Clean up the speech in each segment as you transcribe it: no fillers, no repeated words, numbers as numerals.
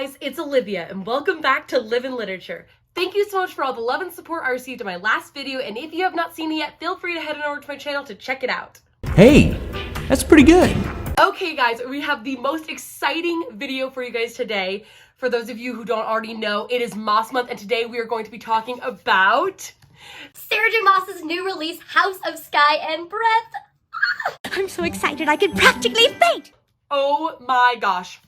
guys, it's Olivia and welcome back to Live in Literature. Thank you so much for all the love and support I received in my last video, and if you have not seen it yet, feel free to head on over to my channel to check it out. Hey, that's pretty good. Okay guys, we have the most exciting video for you guys today. For those of you who don't already know, it is Moss Month, and today we are going to be talking about Sarah J. Maas's new release, House of Sky and Breath. I'm so excited I could practically faint. Oh my gosh.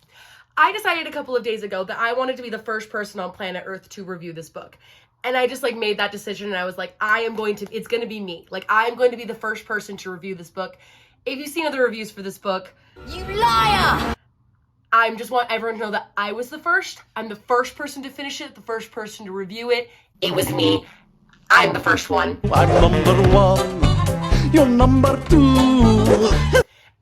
I decided a couple of days ago that I wanted to be the first person on planet Earth to review this book. And I just made that decision, and I was like, it's going to be me. I'm going to be the first person to review this book. If you've seen other reviews for this book, You liar! I just want everyone to know that I was the first. I'm the first person to finish it, the first person to review it. It was me. I'm the first one. I'm number one, you're number two.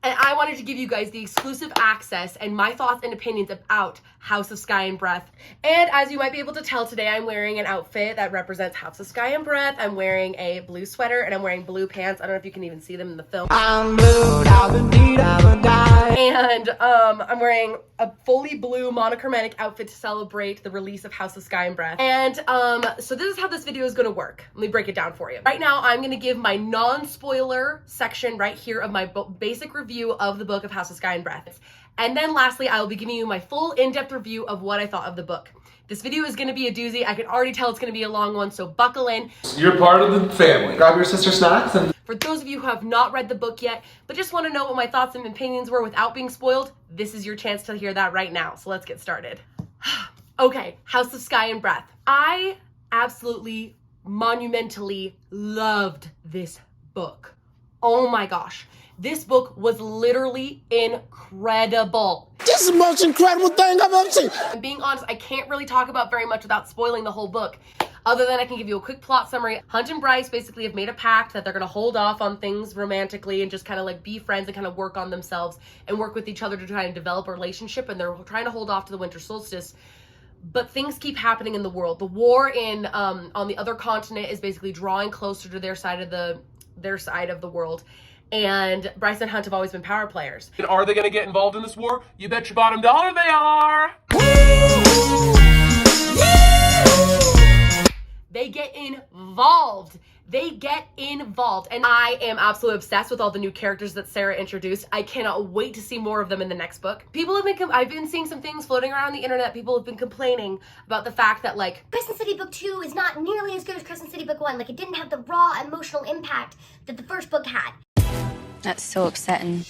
And I wanted to give you guys the exclusive access and my thoughts and opinions about House of Sky and Breath. And as you might be able to tell today, I'm wearing an outfit that represents House of Sky and Breath. I'm wearing a blue sweater and I'm wearing blue pants. I don't know if you can even see them in the film. I'm blue, I'll die. And I'm wearing a fully blue monochromatic outfit to celebrate the release of House of Sky and Breath. And so this is how this video is gonna work. Let me break it down for you. Right now, I'm gonna give my non-spoiler section right here of my basic review of the book of House of Sky and Breath. And then lastly, I will be giving you my full in-depth review of what I thought of the book. This video is gonna be a doozy. I can already tell it's gonna be a long one, so buckle in. You're part of the family. Grab your sister snacks and... For those of you who have not read the book yet, but just want to know what my thoughts and opinions were without being spoiled, this is your chance to hear that right now. So let's get started. Okay, House of Sky and Breath. I absolutely, monumentally loved this book. Oh my gosh. This book was literally incredible. This is the most incredible thing I've ever seen. I'm being honest, I can't really talk about very much without spoiling the whole book. Other than I can give you a quick plot summary. Hunt and Bryce basically have made a pact that they're gonna hold off on things romantically and just kind of be friends and kind of work on themselves and work with each other to try and develop a relationship, and they're trying to hold off to the winter solstice. But things keep happening in the world. The war in on the other continent is basically drawing closer to their side of the world. And Bryce and Hunt have always been power players. And are they gonna get involved in this war? You bet your bottom dollar they are! They get involved. They get involved. And I am absolutely obsessed with all the new characters that Sarah introduced. I cannot wait to see more of them in the next book. I've been seeing some things floating around the internet. People have been complaining about the fact that Crescent City Book 2 is not nearly as good as Crescent City Book 1. It didn't have the raw emotional impact that the first book had. That's so upsetting.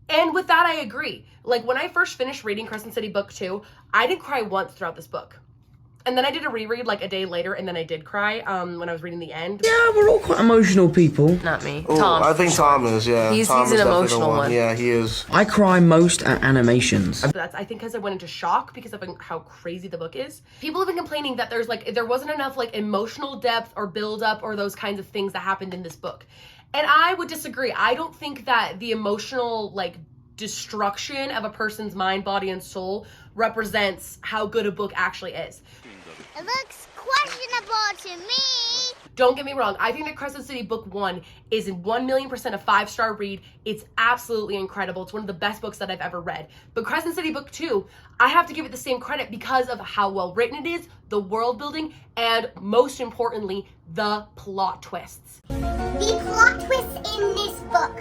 And with that, I agree. When I first finished reading Crescent City Book 2, I didn't cry once throughout this book. And then I did a reread a day later, and then I did cry when I was reading the end. Yeah, we're all quite emotional people. Not me. Ooh, Tom. I think Tom is, yeah. He's Tom an is definitely emotional the one. Yeah, he is. I cry most at animations. That's, I think, because I went into shock because of how crazy the book is. People have been complaining that there wasn't enough emotional depth or build up or those kinds of things that happened in this book. And I would disagree. I don't think that the emotional destruction of a person's mind, body, and soul represents how good a book actually is. It looks questionable to me. Don't get me wrong. I think that Crescent City Book 1 is 1,000,000% a 5-star read. It's absolutely incredible. It's one of the best books that I've ever read. But Crescent City Book 2, I have to give it the same credit because of how well written it is, the world building, and most importantly, the plot twists. The plot twists in this book.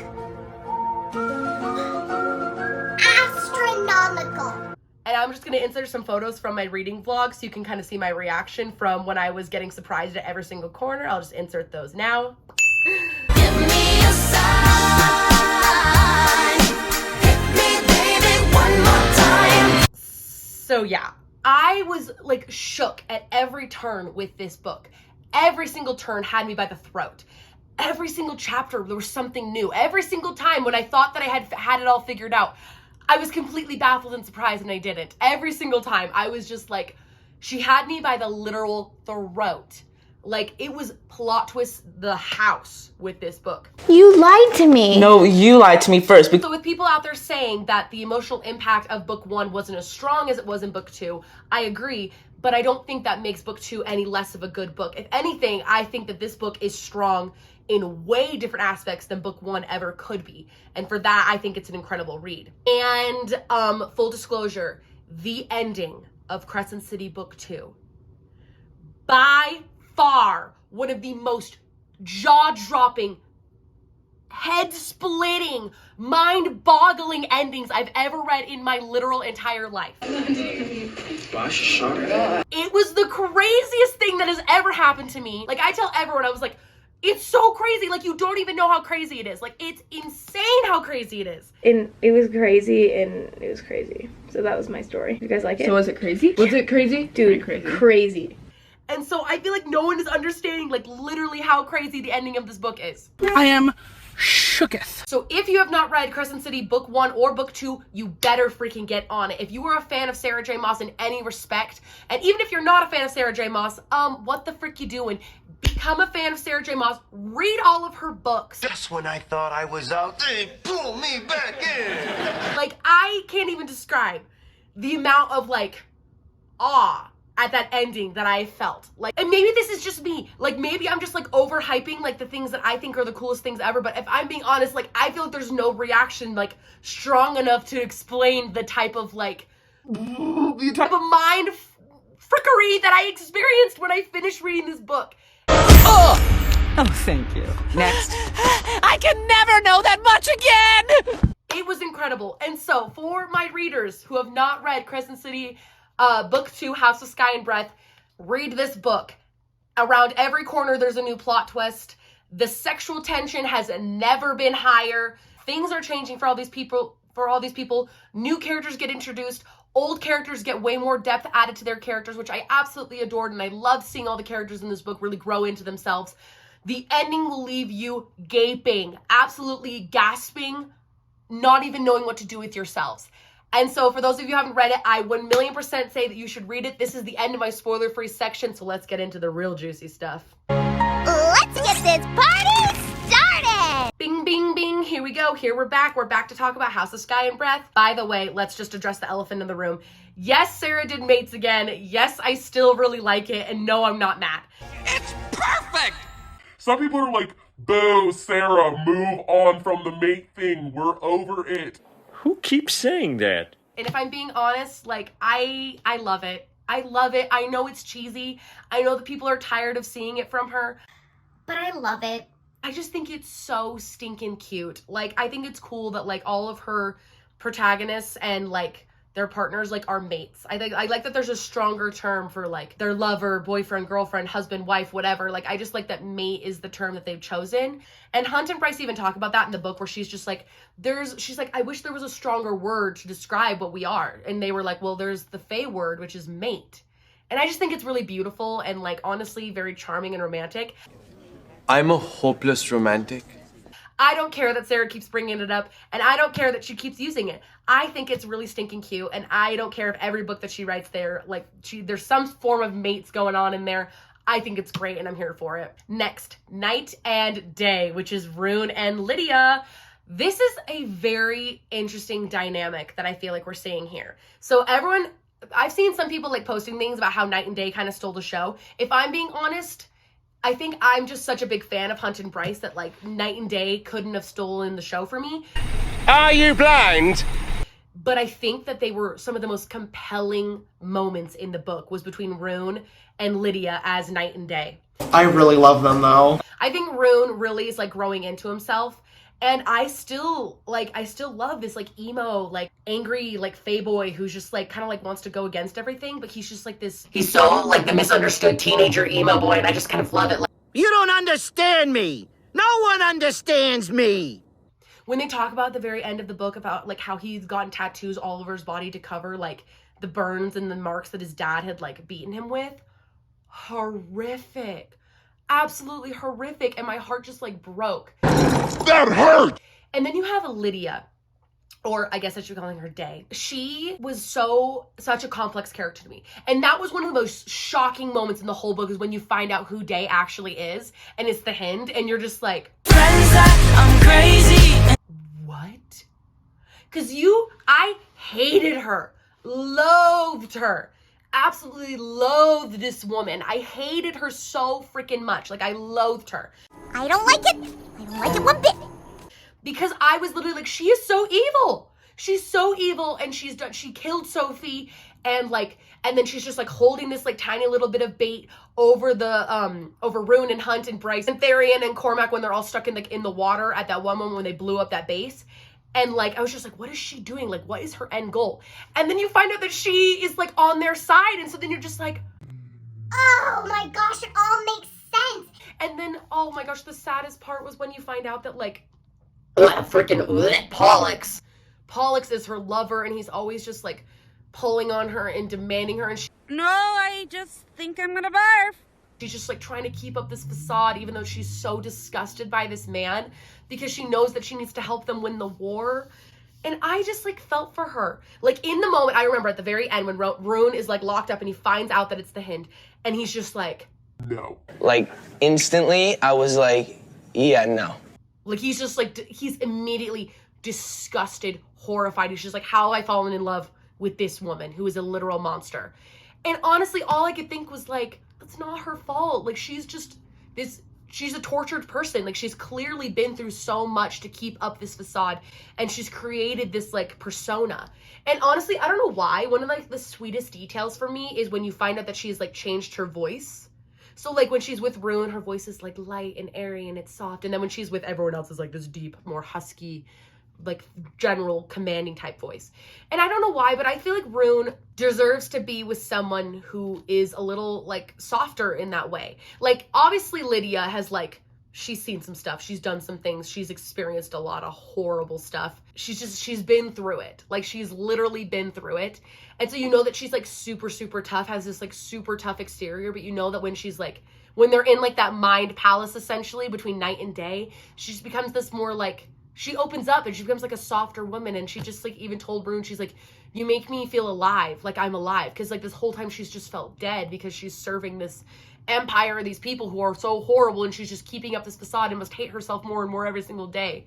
Astronomical. And I'm just going to insert some photos from my reading vlog so you can kind of see my reaction from when I was getting surprised at every single corner. I'll just insert those now. Give me a sign. Hit me, baby, one more time. So yeah, I was shook at every turn with this book. Every single turn had me by the throat. Every single chapter, there was something new. Every single time when I thought that I had it all figured out, I was completely baffled and surprised, and I didn't. Every single time, I was just she had me by the literal throat. It was plot twist the house with this book. You lied to me. No, you lied to me first. So with people out there saying that the emotional impact of book 1 wasn't as strong as it was in book 2, I agree, but I don't think that makes book 2 any less of a good book. If anything, I think that this book is strong in way different aspects than book 1 ever could be. And for that, I think it's an incredible read. And full disclosure, the ending of Crescent City Book 2. By far, one of the most jaw-dropping, head-splitting, mind-boggling endings I've ever read in my literal entire life. It was the craziest thing that has ever happened to me. Like, I tell everyone, I was like, it's so crazy. Like, you don't even know how crazy it is. Like, it's insane how crazy it is. And it was crazy, and it was crazy. So that was my story. You guys like it? So was it crazy? Was it crazy? Dude, crazy. And so I feel like no one is understanding, like, literally how crazy the ending of this book is. I am shooketh. So if you have not read Crescent City Book 1 or Book 2, you better freaking get on it. If you are a fan of Sarah J. Maas in any respect, and even if you're not a fan of Sarah J. Maas, what the frick you doing? Become a fan of Sarah J. Maas. Read all of her books. Just when I thought I was out, they pull me back in. Like, I can't even describe the amount of, like, awe at that ending that I felt. Like, and maybe this is just me. Like, maybe I'm just, like, overhyping, like, the things that I think are the coolest things ever. But if I'm being honest, like, I feel like there's no reaction, like, strong enough to explain the type of, like, type of mind frickery that I experienced when I finished reading this book. Oh, thank you. Next. I can never know that much again! It was incredible. And so, for my readers who have not read Crescent City Book 2, House of Sky and Breath, read this book. Around every corner, there's a new plot twist. The sexual tension has never been higher. Things are changing for all these people. New characters get introduced. Old characters get way more depth added to their characters, which I absolutely adored, and I love seeing all the characters in this book really grow into themselves. The ending will leave you gaping, absolutely gasping, not even knowing what to do with yourselves. And so for those of you who haven't read it, I 1,000,000% say that you should read it. This is the end of my spoiler-free section, so let's get into the real juicy stuff. Let's get this party started! Bing, bing, bing. Here we go. Here we're back. We're back to talk about House of Sky and Breath. By the way, let's just address the elephant in the room. Yes, Sarah did mates again. Yes, I still really like it. And no, I'm not mad. It's perfect! Some people are like, boo, Sarah, move on from the mate thing. We're over it. Who keeps saying that? And if I'm being honest, like, I love it. I love it. I know it's cheesy. I know that people are tired of seeing it from her. But I love it. I just think it's so stinking cute. Like, I think it's cool that, like, all of her protagonists and, like, their partners, like, are mates. I like that there's a stronger term for, like, their lover, boyfriend, girlfriend, husband, wife, whatever. Like, I just like that mate is the term that they've chosen. And Hunt and Bryce even talk about that in the book, where she's just like, she's like, I wish there was a stronger word to describe what we are. And they were like, well, there's the Fae word, which is mate. And I just think it's really beautiful and, like, honestly, very charming and romantic. I'm a hopeless romantic. I don't care that Sarah keeps bringing it up, and I don't care that she keeps using it. I think it's really stinking cute, and I don't care if every book that she writes there, like, there's some form of mates going on in there. I think it's great, and I'm here for it. Next, Night and Day, which is Rune and Lydia. This is a very interesting dynamic that I feel like we're seeing here. So I've seen some people, like, posting things about how Night and Day kind of stole the show. If I'm being honest, I think I'm just such a big fan of Hunt and Bryce that, like, Night and Day couldn't have stolen the show for me. Are you blind? But I think that they were some of the most compelling moments in the book was between Rune and Lydia as Night and Day. I really love them, though. I think Rune really is, like, growing into himself. And I still love this, like, emo, like, angry, like, fae boy who's just, like, kind of, like, wants to go against everything, but he's just, like, this... He's so, like, the misunderstood teenager emo boy, and I just kind of love it. Like, You don't understand me. No one understands me. when they talk about the very end of the book about, like, how he's gotten tattoos all over his body to cover, like, the burns and the marks that his dad had, like, beaten him with. Horrific. Absolutely horrific. And my heart just, like, broke. That hurt! And then you have Lydia, or I guess I should be calling her Day. She was such a complex character to me. And that was one of the most shocking moments in the whole book, is when you find out who Day actually is, and it's the Hind, and you're just like, I'm crazy. what? Because I hated her, loathed her, absolutely loathed this woman. I hated her so freaking much. Like, I loathed her. I don't like it. I don't like it one bit. Because I was literally like, she is so evil. She's so evil, and she killed Sophie, And then she's just like holding this like tiny little bit of bait over the over Rune and Hunt and Bryce and Therian and Cormac when they're all stuck in the water at that one moment when they blew up that base. And like I was just like, what is she doing? Like, what is her end goal? And then you find out that she is like on their side, and so then you're just like, oh my gosh, it all makes sense. And then oh my gosh, the saddest part was when you find out that like Pollux is her lover, and he's always just like pulling on her and demanding her, and No, I just think I'm gonna barf. she's just like trying to keep up this facade even though she's so disgusted by this man because she knows that she needs to help them win the war. And I just like felt for her. Like in the moment, I remember at the very end when Rune is like locked up and he finds out that it's the Hind, and he's just like, no. Like instantly I was like, yeah, no. Like he's just like, he's immediately disgusted, horrified. He's just like, how have I fallen in love with this woman who is a literal monster? And honestly, all I could think was like, that's not her fault. Like she's just she's a tortured person. Like she's clearly been through so much to keep up this facade, and she's created this like persona. And honestly, I don't know why. One of like the sweetest details for me is when you find out that she's like changed her voice. So like when she's with Rune, her voice is like light and airy and it's soft. And then when she's with everyone else, it's like this deep, more husky, like general commanding type voice. And I don't know why, but I feel like Rune deserves to be with someone who is a little like softer in that way. Like obviously Lydia has like, she's seen some stuff. She's done some things. She's experienced a lot of horrible stuff. She's been through it. Like she's literally been through it. And so you know that she's like super, super tough, has this like super tough exterior, but you know that when she's like, when they're in like that mind palace essentially between night and day, she just becomes this more like, she opens up and she becomes like a softer woman. And she just like even told Rune, she's like, you make me feel alive, like I'm alive. Because like this whole time she's just felt dead because she's serving this empire and these people who are so horrible, and she's just keeping up this facade and must hate herself more and more every single day.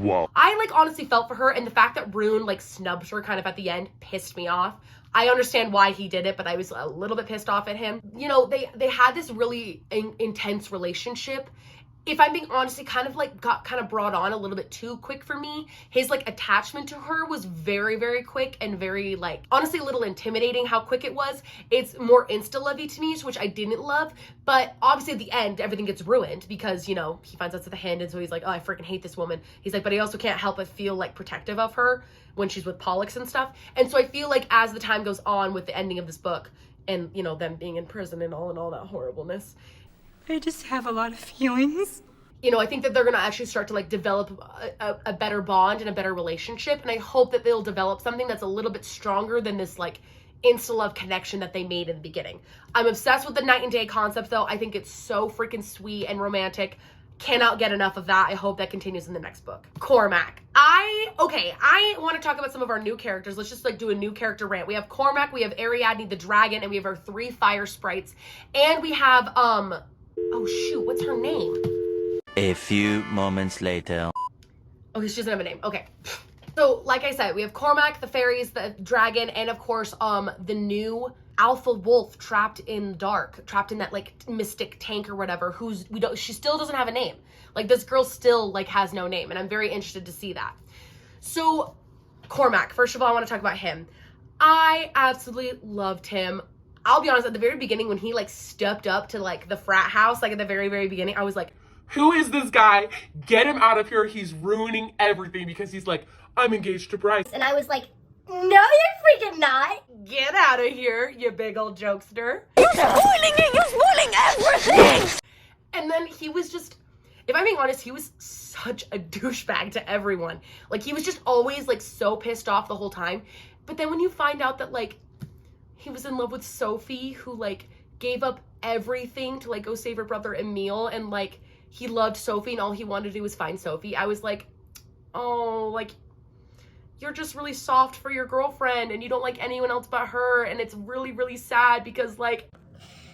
Whoa. I like honestly felt for her, and the fact that Rune like snubs her kind of at the end pissed me off. I understand why he did it, but I was a little bit pissed off at him. You know, they had this really intense relationship. If I'm being honest, it kind of like got kind of brought on a little bit too quick for me. His like attachment to her was very, very quick and very like, honestly a little intimidating how quick it was. It's more insta-lovey to me, which I didn't love. But obviously at the end, everything gets ruined because, you know, he finds out to the Hind, and so he's like, oh, I freaking hate this woman. He's like, but he also can't help but feel like protective of her when she's with Pollux and stuff. And so I feel like as the time goes on with the ending of this book and, you know, them being in prison and all that horribleness, I just have a lot of feelings. You know, I think that they're going to actually start to like develop a better bond and a better relationship. And I hope that they'll develop something that's a little bit stronger than this like insta-love connection that they made in the beginning. I'm obsessed with the night and day concept though. I think it's so freaking sweet and romantic. Cannot get enough of that. I hope that continues in the next book. Cormac. I want to talk about some of our new characters. Let's just like do a new character rant. We have Cormac, we have Ariadne the Dragon, and we have our 3 fire sprites. And we have, oh shoot, what's her name? A few moments later. Oh, she doesn't have a name. Okay. So, like I said, we have Cormac, the fairies, the dragon, and of course, the new alpha wolf trapped in the dark, trapped in that like mystic tank or whatever, she still doesn't have a name. Like this girl still like has no name, and I'm very interested to see that. So, Cormac, first of all, I want to talk about him. I absolutely loved him. I'll be honest, at the very beginning when he like stepped up to like the frat house, like at the very, very beginning, I was like, who is this guy? Get him out of here. He's ruining everything because he's like, I'm engaged to Bryce. And I was like, no, you're freaking not. Get out of here, you big old jokester. You're spoiling it! You're spoiling everything! And then he was just, if I'm being honest, he was such a douchebag to everyone. Like he was just always like so pissed off the whole time. But then when you find out that like he was in love with Sophie, who like gave up everything to like go save her brother Emil, and like he loved Sophie and all he wanted to do was find Sophie, I was like, oh, like you're just really soft for your girlfriend and you don't like anyone else but her, and it's really, really sad because like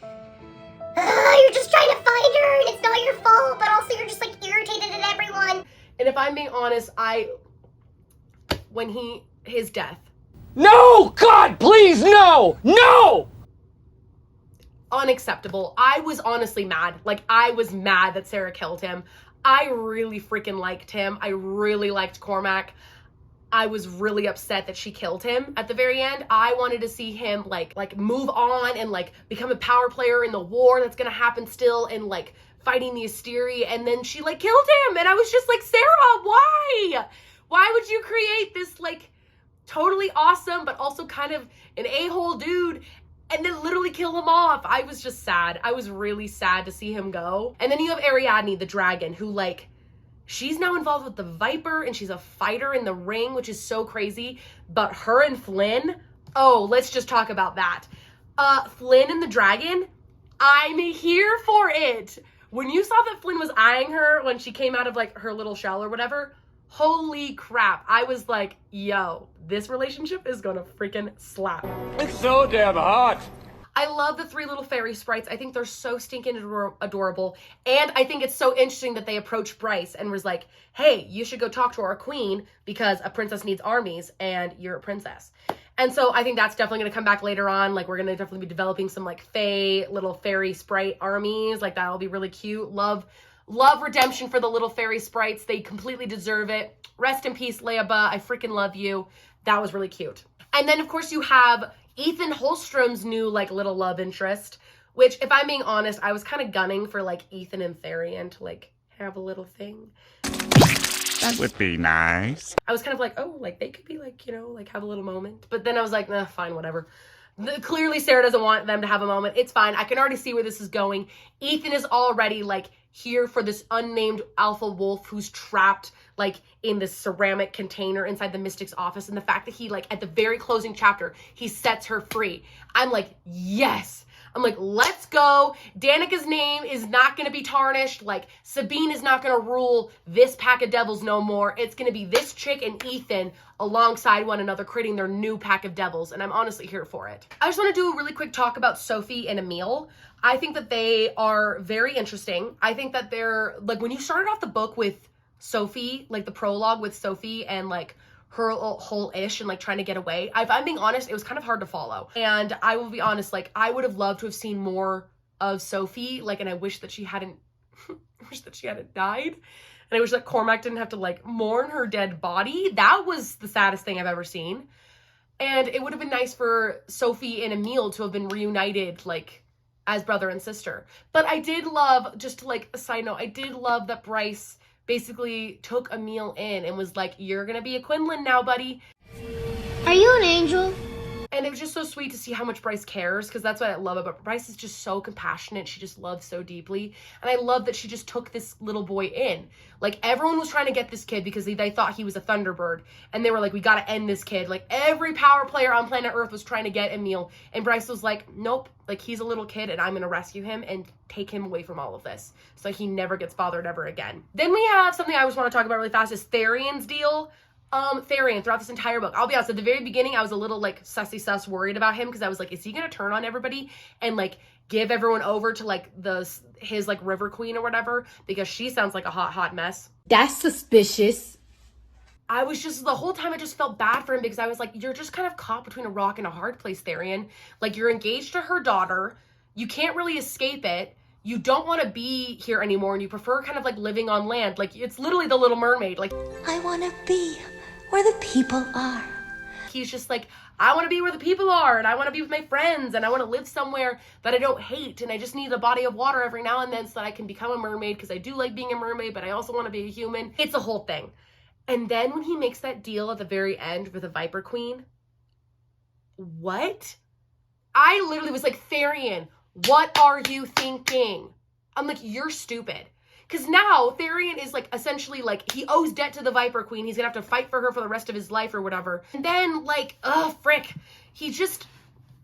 you're just trying to find her and it's not your fault, but also you're just like irritated at everyone. And if I'm being honest, his death. No! God, please, no! No! Unacceptable. I was honestly mad. Like, I was mad that Sarah killed him. I really freaking liked him. I really liked Cormac. I was really upset that she killed him at the very end. I wanted to see him like move on and like become a power player in the war that's gonna happen still, and like fighting the Asteri, and then she like killed him, and I was just like, Sarah, why? Why would you create this like totally awesome but also kind of an a-hole dude and then literally kill him off? I was just sad. I was really sad to see him go. And then you have Ariadne the Dragon, who like, she's now involved with the Viper, and she's a fighter in the ring, which is so crazy. But her and Flynn, oh, let's just talk about that. Flynn and the Dragon, I'm here for it. When you saw that Flynn was eyeing her when she came out of like her little shell or whatever, holy crap. I was like, yo, this relationship is gonna freaking slap. It's so damn hot. I love the 3 little fairy sprites. I think they're so stinking adorable. And I think it's so interesting that they approached Bryce and was like, hey, you should go talk to our queen because a princess needs armies and you're a princess. And so I think that's definitely going to come back later on. Like, we're going to definitely be developing some like little fairy sprite armies. Like, that'll be really cute. Love redemption for the little fairy sprites. They completely deserve it. Rest in peace, Leaba. I freaking love you. That was really cute. And then of course you have Ethan Holstrom's new like little love interest, which if I'm being honest, I was kind of gunning for like Ethan and Therian to like have a little thing. That would be nice. I was kind of like, oh, like they could be like, you know, like have a little moment. But then I was like, nah, fine, whatever. Clearly Sarah doesn't want them to have a moment. It's fine. I can already see where this is going. Ethan is already like here for this unnamed alpha wolf who's trapped like in this ceramic container inside the Mystic's office. And the fact that he like at the very closing chapter, he sets her free. I'm like, yes. I'm like, let's go. Danica's name is not going to be tarnished. Like, Sabine is not going to rule this pack of devils no more. It's going to be this chick and Ethan alongside one another creating their new pack of devils. And I'm honestly here for it. I just want to do a really quick talk about Sophie and Emil. I think that they are very interesting. I think that they're, like, when you started off the book with Sophie, like the prologue with Sophie and like her whole ish and like trying to get away, if I'm being honest, it was kind of hard to follow. And I will be honest, like I would have loved to have seen more of Sophie, like, and I wish that she hadn't died. And I wish that Cormac didn't have to like mourn her dead body. That was the saddest thing I've ever seen. And it would have been nice for Sophie and Emil to have been reunited like as brother and sister. But I did love, just to like a side note, I did love that Bryce basically took Emil in and was like, you're gonna be a Quinlan now, buddy. Are you an angel? And it was just so sweet to see how much Bryce cares, because that's what I love about Bryce. Is just so compassionate. She just loves so deeply. And I love that she just took this little boy in. Like, everyone was trying to get this kid because they thought he was a Thunderbird. And they were like, we gotta end this kid. Like, every power player on planet Earth was trying to get Emil. And Bryce was like, nope. Like, he's a little kid and I'm gonna rescue him and take him away from all of this, so he never gets bothered ever again. Then we have something I just want to talk about really fast, is Therian's deal. Therian, throughout this entire book, I'll be honest, at the very beginning, I was a little like sussy sus worried about him, because I was like, is he gonna turn on everybody and like give everyone over to like his like river queen or whatever, because she sounds like a hot mess. That's suspicious. I was just, the whole time I just felt bad for him, because I was like, you're just kind of caught between a rock and a hard place, Therian. Like, you're engaged to her daughter, you can't really escape it, you don't want to be here anymore, and you prefer kind of like living on land. Like, it's literally the Little Mermaid. Like, I want to be where the people are. He's just like, I want to be where the people are, and I want to be with my friends, and I want to live somewhere that I don't hate, and I just need a body of water every now and then so that I can become a mermaid, because I do like being a mermaid, but I also want to be a human. It's a whole thing. And then when he makes that deal at the very end with the Viper Queen, what? I literally was like, Therian, what are you thinking? I'm like, you're stupid. Because now Therian is like, essentially like, he owes debt to the Viper Queen. He's gonna have to fight for her for the rest of his life or whatever. And then like, frick. He just,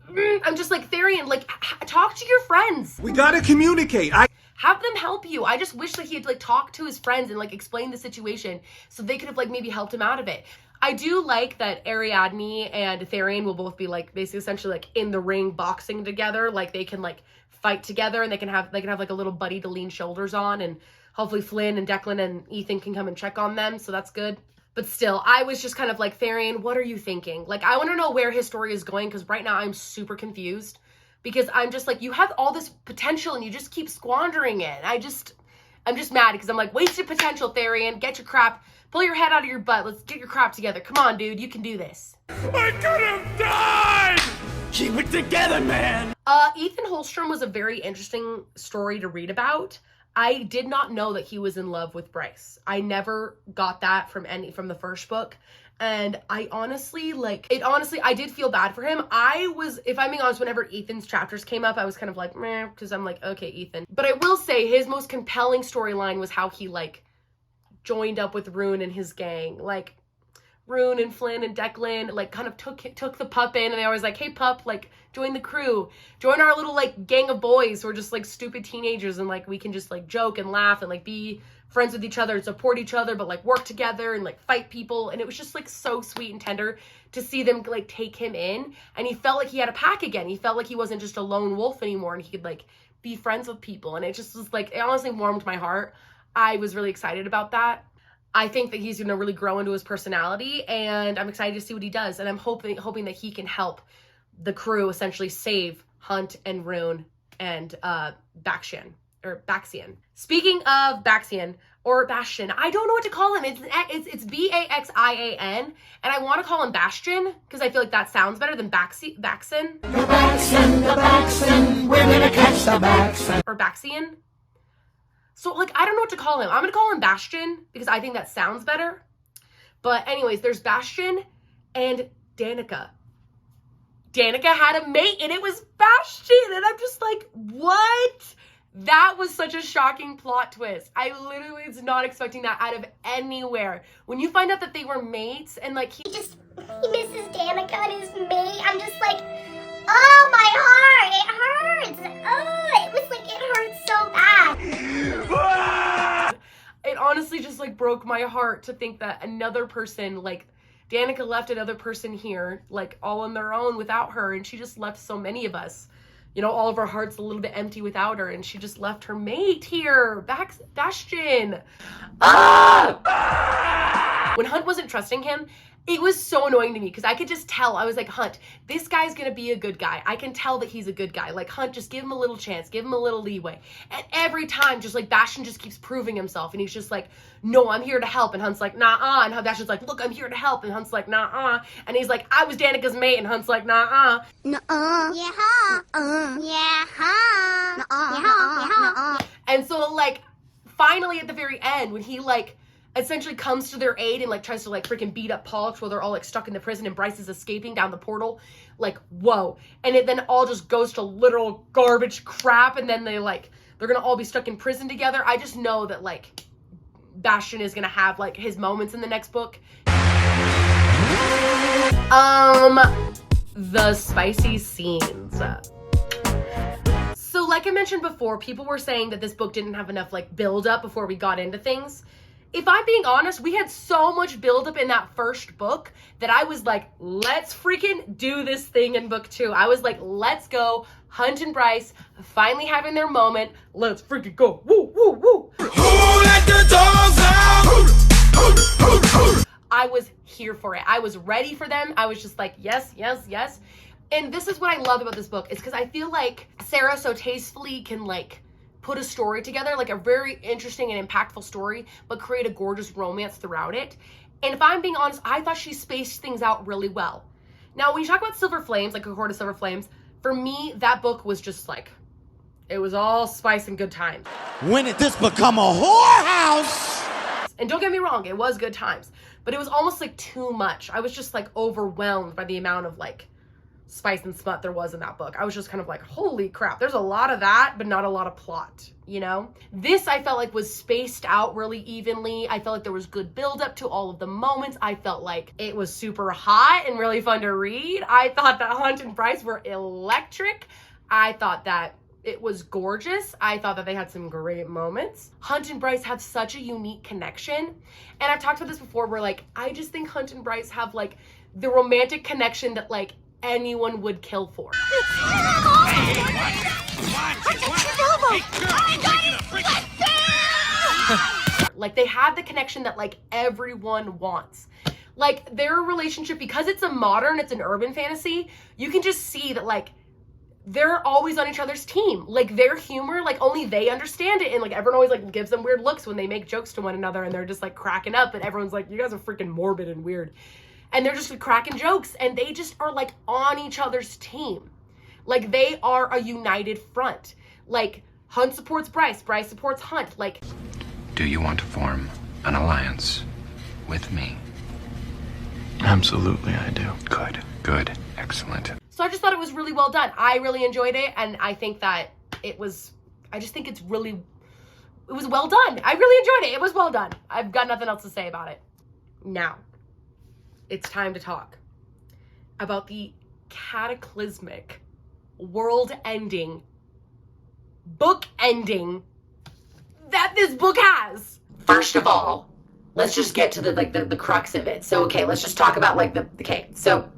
I'm just like, Therian, like, talk to your friends. We gotta communicate. Have them help you. I just wish that he had like talked to his friends and like explained the situation so they could have like maybe helped him out of it. I do like that Ariadne and Therian will both be like basically essentially like in the ring boxing together. Like, they can like fight together, and they can have like a little buddy to lean shoulders on, and hopefully Flynn and Declan and Ethan can come and check on them. So that's good. But still, I was just kind of like, Therian, what are you thinking? Like, I want to know where his story is going, because right now I'm super confused. Because I'm just like, you have all this potential and you just keep squandering it. I'm just mad because I'm like, wasted potential, Therian. Get your crap. Pull your head out of your butt. Let's get your crap together. Come on, dude. You can do this. I could have died! Keep it together, man! Ethan Holstrom was a very interesting story to read about. I did not know that he was in love with Bryce. I never got that from the first book. And I honestly, I did feel bad for him. I was, if I'm being honest, whenever Ethan's chapters came up, I was kind of like, meh, because I'm like, okay, Ethan. But I will say his most compelling storyline was how he, like, joined up with Rune and his gang. Like, Rune and Flynn and Declan, like, kind of took the pup in, and they always like, hey, pup, like, join the crew. Join our little, like, gang of boys who are just, like, stupid teenagers, and, like, we can just, like, joke and laugh and, like, be friends with each other and support each other, but, like, work together and, like, fight people. And it was just, like, so sweet and tender to see them, like, take him in. And he felt like he had a pack again. He felt like he wasn't just a lone wolf anymore, and he could, like, be friends with people. And it just was, like, it honestly warmed my heart. I was really excited about that. I think that he's going to really grow into his personality, and I'm excited to see what he does. And I'm hoping that he can help the crew essentially save Hunt and Rune and Baxian. Speaking of Baxian or Bastion, I don't know what to call him. It's Baxian, and I want to call him Bastion because I feel like that sounds better than Baxin. The Baxin, we're gonna catch the Baxin. Or Baxian. So, like, I don't know what to call him. I'm going to call him Bastion because I think that sounds better. But anyways, there's Bastion and Danica. Danica had a mate and it was Bastion. And I'm just like, what? That was such a shocking plot twist. I literally was not expecting that out of anywhere. When you find out that they were mates and, like, he misses Danica and his mate. I'm just like, oh, my heart. It hurts. Oh, it was like, it hurts so bad. It honestly just, like, broke my heart to think that another person, like, Danica left another person here, like, all on their own without her, and she just left so many of us, you know, all of our hearts a little bit empty without her, and she just left her mate here, Bastion. When Hunt wasn't trusting him, it was so annoying to me because I could just tell. I was like, Hunt, this guy's gonna be a good guy. I can tell that he's a good guy. Like, Hunt, just give him a little chance, give him a little leeway. And every time, just like, Bastion just keeps proving himself, and he's just like, no, I'm here to help. And Hunt's like, nah-uh. And Bastion's like, look, I'm here to help. And Hunt's like, nah-uh. And he's like, I was Danica's mate. And Hunt's like, nah-uh. Nuh-uh. Yeah-huh. Yeah-huh. Nuh-uh. Yeah-huh. And so, like, finally at the very end, when he, like, essentially comes to their aid and, like, tries to, like, freaking beat up Pollux while they're all, like, stuck in the prison and Bryce is escaping down the portal, like, whoa. And it then all just goes to literal garbage crap, and then they're gonna all be stuck in prison together. I just know that, like, Bastion is gonna have, like, his moments in the next book. The spicy scenes. So, like I mentioned before, people were saying that this book didn't have enough, like, build up before we got into things. If I'm being honest, we had so much buildup in that first book that I was like, let's freaking do this thing in book 2. I was like, let's go. Hunt and Bryce finally having their moment. Let's freaking go. Woo, woo, woo. Who let the dogs out? I was here for it. I was ready for them. I was just like, yes, yes, yes. And this is what I love about this book, is because I feel like Sarah so tastefully can, like, put a story together, like a very interesting and impactful story, but create a gorgeous romance throughout it. And if I'm being honest, I thought she spaced things out really well. Now, when you talk about Silver Flames, like A Court of Silver Flames, for me, that book was just like, it was all spice and good times. When did this become a whorehouse? And don't get me wrong, it was good times, but it was almost like too much. I was just like overwhelmed by the amount of, like, spice and smut there was in that book. I was just kind of like, holy crap, there's a lot of that, but not a lot of plot, you know? This, I felt like, was spaced out really evenly. I felt like there was good buildup to all of the moments. I felt like it was super hot and really fun to read. I thought that Hunt and Bryce were electric. I thought that it was gorgeous. I thought that they had some great moments. Hunt and Bryce have such a unique connection. And I've talked about this before where, like, I just think Hunt and Bryce have, like, the romantic connection that, like, anyone would kill for. Like, they have the connection that, like, everyone wants. Like, their relationship, because it's an urban fantasy, you can just see that, like, they're always on each other's team. Like, their humor, like, only they understand it. And, like, everyone always, like, gives them weird looks when they make jokes to one another. And they're just, like, cracking up. And everyone's like, you guys are freaking morbid and weird. And they're just, like, cracking jokes. And they just are, like, on each other's team. Like, they are a united front. Like, Hunt supports Bryce. Bryce supports Hunt. Like... Do you want to form an alliance with me? Absolutely, I do. Good. Excellent. So I just thought it was really well done. I really enjoyed it, and I think that it was, I just think it was well done. I really enjoyed it. It was well done. I've got nothing else to say about it. Now, it's time to talk about the cataclysmic, world-ending, book-ending that this book has. First of all, let's just get to the crux of it. So, okay, let's just talk about, like, so...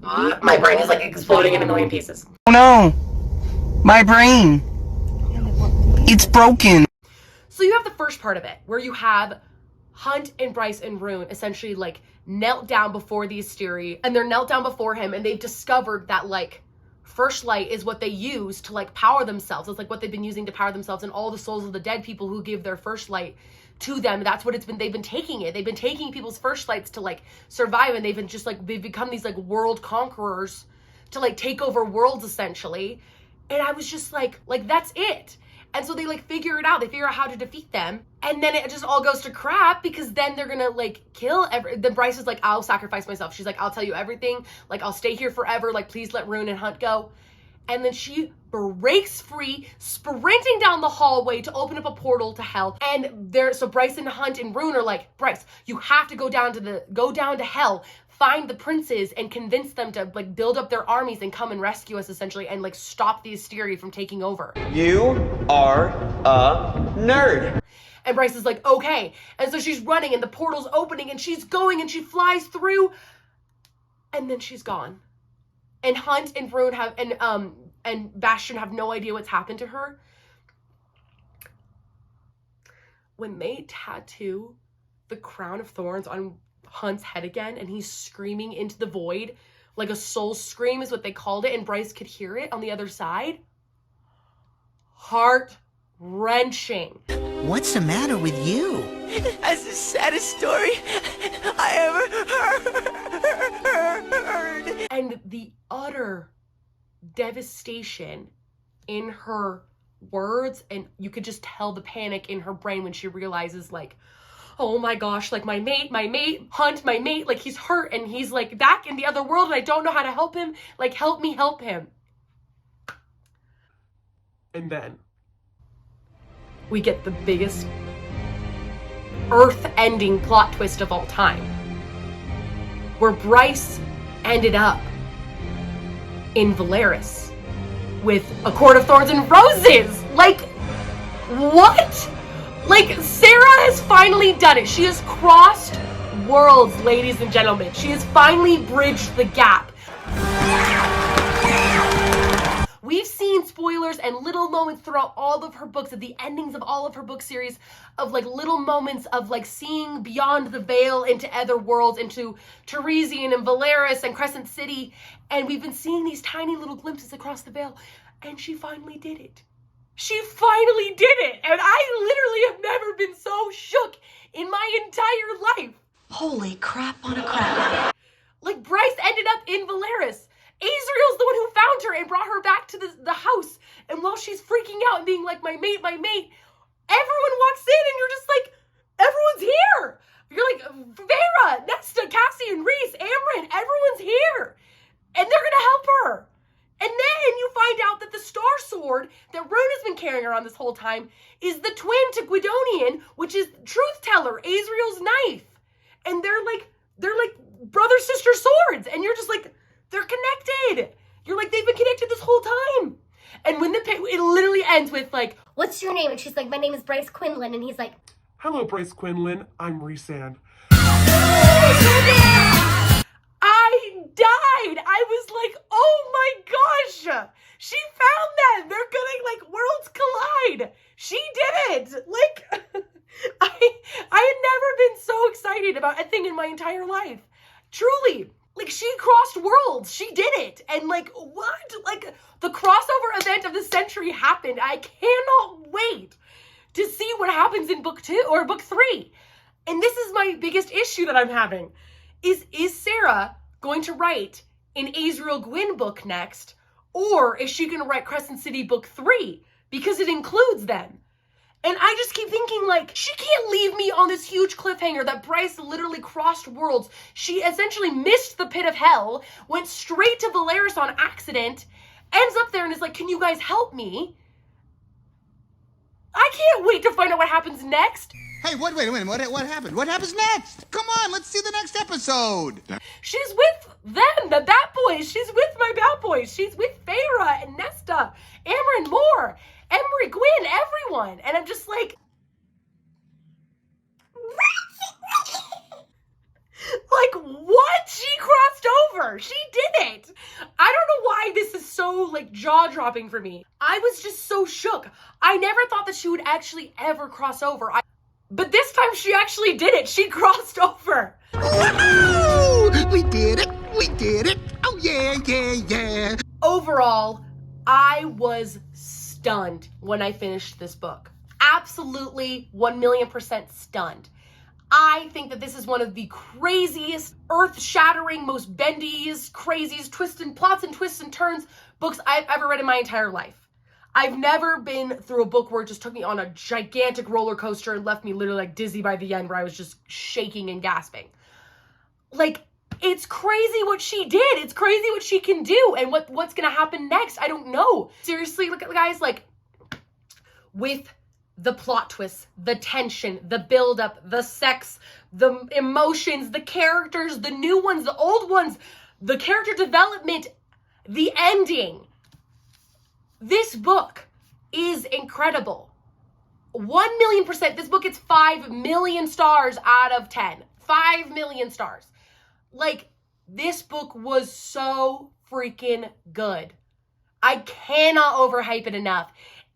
my brain is like exploding in a million pieces. Oh no, my brain, it's broken. So you have the first part of it where you have Hunt and Bryce and Rune essentially like knelt down before the Asteri, and they're knelt down before him, and they've discovered that like first light is what they use to like power themselves. It's like what they've been using to power themselves, and all the souls of the dead people who give their first light to them, that's what it's been. They've been taking it. They've been taking people's first lights to like survive, and they've been just like, they've become these like world conquerors to like take over worlds essentially. And I was just like that's it. And so they like figure it out. They figure out how to defeat them, and then it just all goes to crap because then they're gonna like kill then Bryce is like, I'll sacrifice myself. She's like, I'll tell you everything. Like, I'll stay here forever. Like, please let Rune and Hunt go. And then she breaks free, sprinting down the hallway to open up a portal to hell. And so Bryce and Hunt and Rune are like, Bryce, you have to go down to hell, find the princes, and convince them to like build up their armies and come and rescue us essentially, and like stop the Asteri from taking over. You are a nerd. And Bryce is like, okay. And so she's running, and the portal's opening, and she's going, and she flies through, and then she's gone. And Hunt and Rune have, and Bastion have no idea what's happened to her. When they tattoo the crown of thorns on Hunt's head again, and he's screaming into the void, like a soul scream is what they called it, and Bryce could hear it on the other side. Heart-wrenching. What's the matter with you? That's the saddest story I ever heard. And the utter devastation in her words, and you could just tell the panic in her brain when she realizes like, oh my gosh, like my mate, Hunt, my mate, like he's hurt and he's like back in the other world and I don't know how to help him. Like, help me help him. And then we get the biggest earth-ending plot twist of all time, where Bryce ended up in Valeris with a court of thorns and roses. Like, what? Like, Sarah has finally done it. She has crossed worlds, ladies and gentlemen. She has finally bridged the gap. We've seen spoilers and little moments throughout all of her books, at the endings of all of her book series, of like little moments of like seeing beyond the veil into other worlds, into Teresian and Valeris and Crescent City. And we've been seeing these tiny little glimpses across the veil. And she finally did it. She finally did it. And I literally have never been so shook in my entire life. Holy crap on a crap. Like, Bryce ended up in Valeris. Azriel's the one who found her and brought her back to the house. And while she's freaking out and being like, my mate, everyone walks in and you're just like, everyone's here. You're like, Vera, Nesta, Cassian, Reese, Amryn, everyone's here. And they're gonna help her. And then you find out that the Star Sword that Rune has been carrying around this whole time is the twin to Guidonian, which is Truth Teller, Azriel's knife. And they're like brother-sister swords. And you're just like, they're connected. You're like, they've been connected this whole time. And when it literally ends with like, what's your name? And she's like, my name is Bryce Quinlan. And he's like, hello, Bryce Quinlan. I'm Rhysand. I died. I was like, oh my gosh. She found that. They're gonna like worlds collide. She did it. Like, I had never been so excited about a thing in my entire life. Truly. Like, she crossed worlds. She did it. And like, what? Like, the crossover event of the century happened. I cannot wait to see what happens in book 2 or book 3. And this is my biggest issue that I'm having. Is Sarah going to write an Azrael Gwyn book next? Or is she going to write Crescent City book 3? Because it includes them. And I just keep thinking, like, she can't leave me on this huge cliffhanger that Bryce literally crossed worlds. She essentially missed the pit of hell, went straight to Valeris on accident, ends up there and is like, can you guys help me? I can't wait to find out what happens next. Hey, wait a minute. What happened? What happens next? Come on, let's see the next episode. She's with them, the Bat Boys. She's with my Bat Boys. She's with Feyre and Nesta, Amber and Moore, Emery, Gwyn, everyone. And I'm just like, what? She crossed over. She did it. I don't know why this is so, like, jaw-dropping for me. I was just so shook. I never thought that she would actually ever cross over. But this time she actually did it. She crossed over. Woo-hoo! We did it. We did it. Oh, yeah. Overall, I was stunned when I finished this book. Absolutely 1,000,000% stunned. I think that this is one of the craziest, earth-shattering, most bendiest, craziest plots and twists and turns books I've ever read in my entire life. I've never been through a book where it just took me on a gigantic roller coaster and left me literally like dizzy by the end, where I was just shaking and gasping. Like, it's crazy what she did. It's crazy what she can do. And what's gonna happen next, I don't know. Seriously, look at the guys, like, with the plot twists, the tension, the buildup, the sex, the emotions, the characters, the new ones, the old ones, the character development, the ending. This book is incredible. 1,000,000%. This book gets 5 million stars out of 10. 5 million stars. Like, this book was so freaking good. I cannot overhype it enough.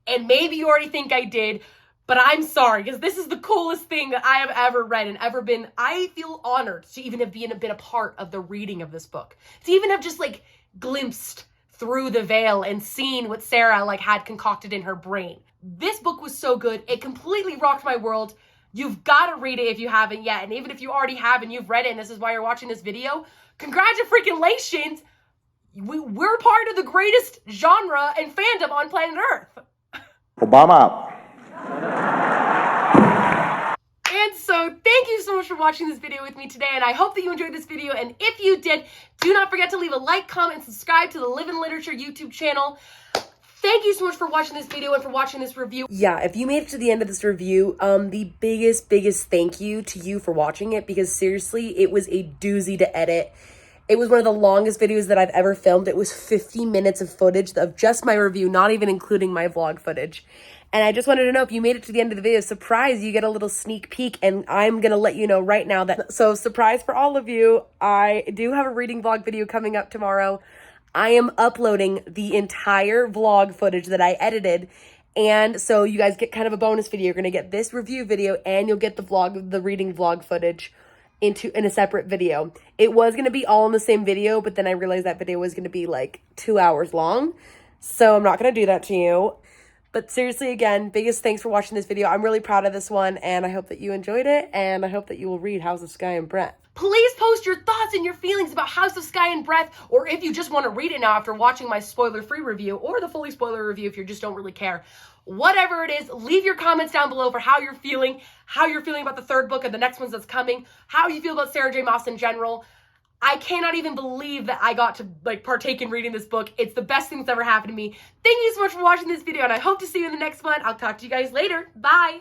And maybe you already think I did, but I'm sorry, because this is the coolest thing that I have ever read and ever been. I feel honored to even have been a part of the reading of this book. To even have just, like, glimpsed through the veil and seen what Sarah, like, had concocted in her brain. This book was so good. It completely rocked my world. You've got to read it if you haven't yet. And even if you already have and you've read it and this is why you're watching this video, congratulations. We're part of the greatest genre and fandom on planet Earth. Obama. And so thank you so much for watching this video with me today, and I hope that you enjoyed this video. And if you did, do not forget to leave a like, comment, and subscribe to the Live in Literature YouTube channel. Thank you so much for watching this video and for watching this review. Yeah, if you made it to the end of this review, the biggest thank you to you for watching it, because seriously, it was a doozy to edit. It was one of the longest videos that I've ever filmed. It was 50 minutes of footage of just my review, not even including my vlog footage. And I just wanted to know, if you made it to the end of the video, surprise, you get a little sneak peek, and I'm going to let you know right now that, so surprise for all of you, I do have a reading vlog video coming up tomorrow. I am uploading the entire vlog footage that I edited, and so you guys get kind of a bonus video. You're going to get this review video, and you'll get the reading vlog footage in a separate video. It was going to be all in the same video, but then I realized that video was going to be like 2 hours long, so I'm not going to do that to you. But seriously, again, biggest thanks for watching this video. I'm really proud of this one, and I hope that you enjoyed it, and I hope that you will read House of Sky and Breath. Please post your thoughts and your feelings about House of Sky and Breath, or if you just want to read it now after watching my spoiler-free review, or the fully spoiler review if you just don't really care. Whatever it is, leave your comments down below for how you're feeling about the third book and the next ones that's coming, how you feel about Sarah J. Maas in general. I cannot even believe that I got to, like, partake in reading this book. It's the best thing that's ever happened to me. Thank you so much for watching this video, and I hope to see you in the next one. I'll talk to you guys later. Bye!